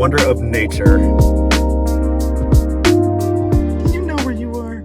wonder of nature. Do you know where you are?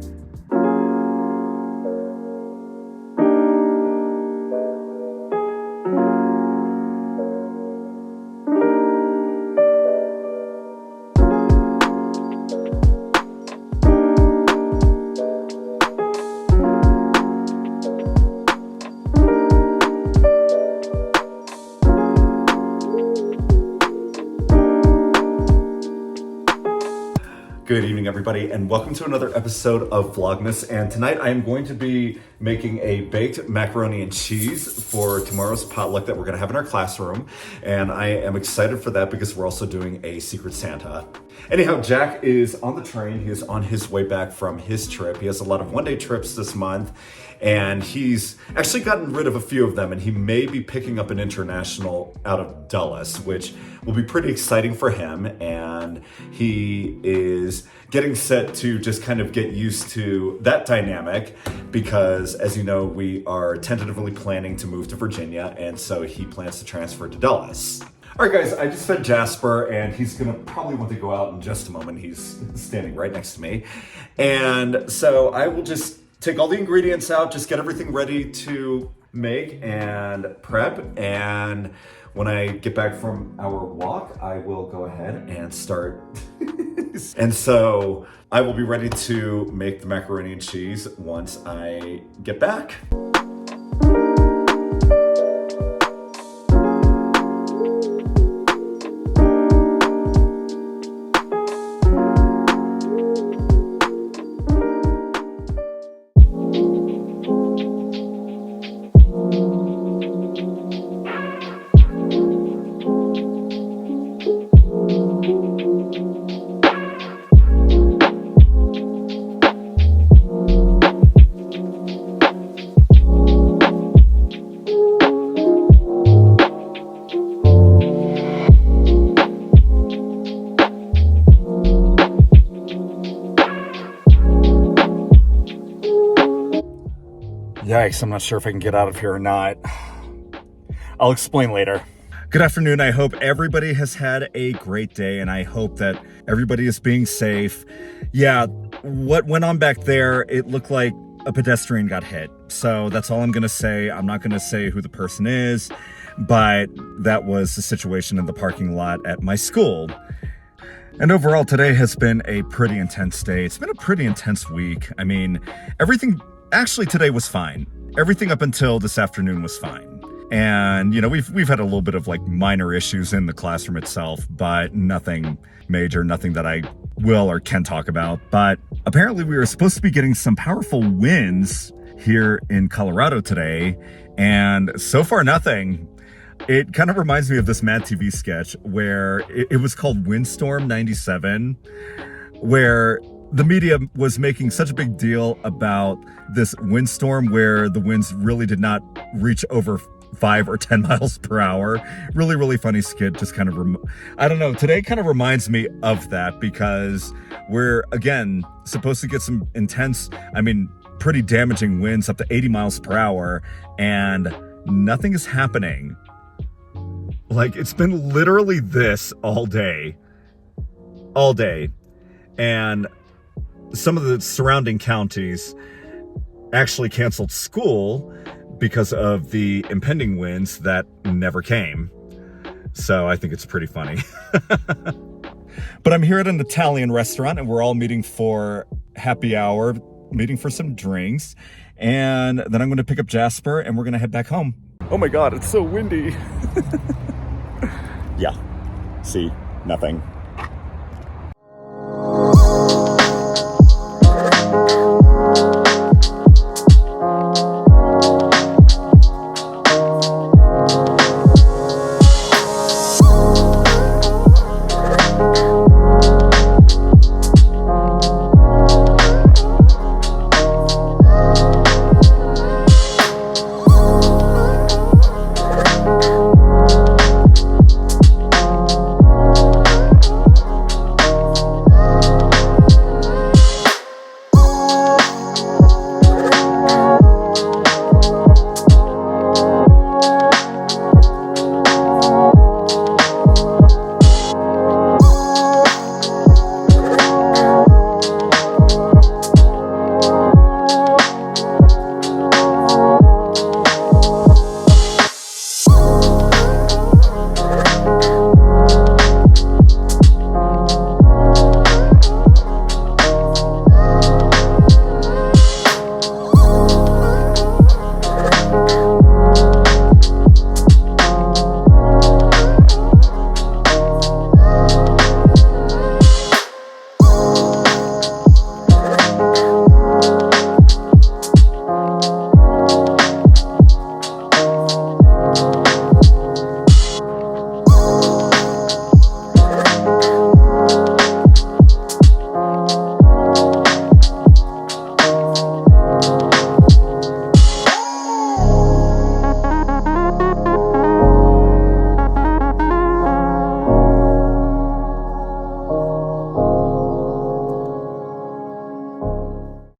Good evening, everybody, and welcome to another episode of Vlogmas. And tonight I am going to be making a baked macaroni and cheese for tomorrow's potluck that we're going to have in our classroom. And I am excited for that because we're also doing a Secret Santa. Anyhow, Jack is on the train. He is on his way back from his trip. He has a lot of one-day trips this month, and he's actually gotten rid of a few of them, and he may be picking up an international out of Dulles, which will be pretty exciting for him. And he is getting set to just kind of get used to that dynamic because, as you know, we are tentatively planning to move to Virginia, and so he plans to transfer to Dulles. All right, guys, I just fed Jasper, and he's gonna probably want to go out in just a moment. He's standing right next to me. And so I will just take all the ingredients out, just get everything ready to make and prep. And when I get back from our walk, I will go ahead and start. And so I will be ready to make the macaroni and cheese once I get back. Yikes, I'm not sure if I can get out of here or not. I'll explain later. Good afternoon. I hope everybody has had a great day, and I hope that everybody is being safe. Yeah, what went on back there, it looked like a pedestrian got hit. So that's all I'm gonna say. I'm not gonna say who the person is, but that was the situation in the parking lot at my school. And overall, today has been a pretty intense day. It's been a pretty intense week. I mean, everything actually today was fine. Everything up until this afternoon was fine. And, you know, we've had a little bit of like minor issues in the classroom itself, but nothing major, nothing that I will or can talk about. But apparently we were supposed to be getting some powerful winds here in Colorado today, and so far nothing. It kind of reminds me of this Mad TV sketch where it was called Windstorm 97, where the media was making such a big deal about this windstorm where the winds really did not reach over 5 or 10 miles per hour. Really, really funny skit. Just kind of, I don't know, today kind of reminds me of that because we're, again, supposed to get some intense, I mean, pretty damaging winds up to 80 miles per hour, and nothing is happening. Like, it's been literally this all day. All day. And some of the surrounding counties actually canceled school because of the impending winds that never came. So I think it's pretty funny. But I'm here at an Italian restaurant, and we're all meeting for happy hour, meeting for some drinks. And then I'm going to pick up Jasper, and we're going to head back home. Oh my God, it's so windy. Yeah, see, nothing.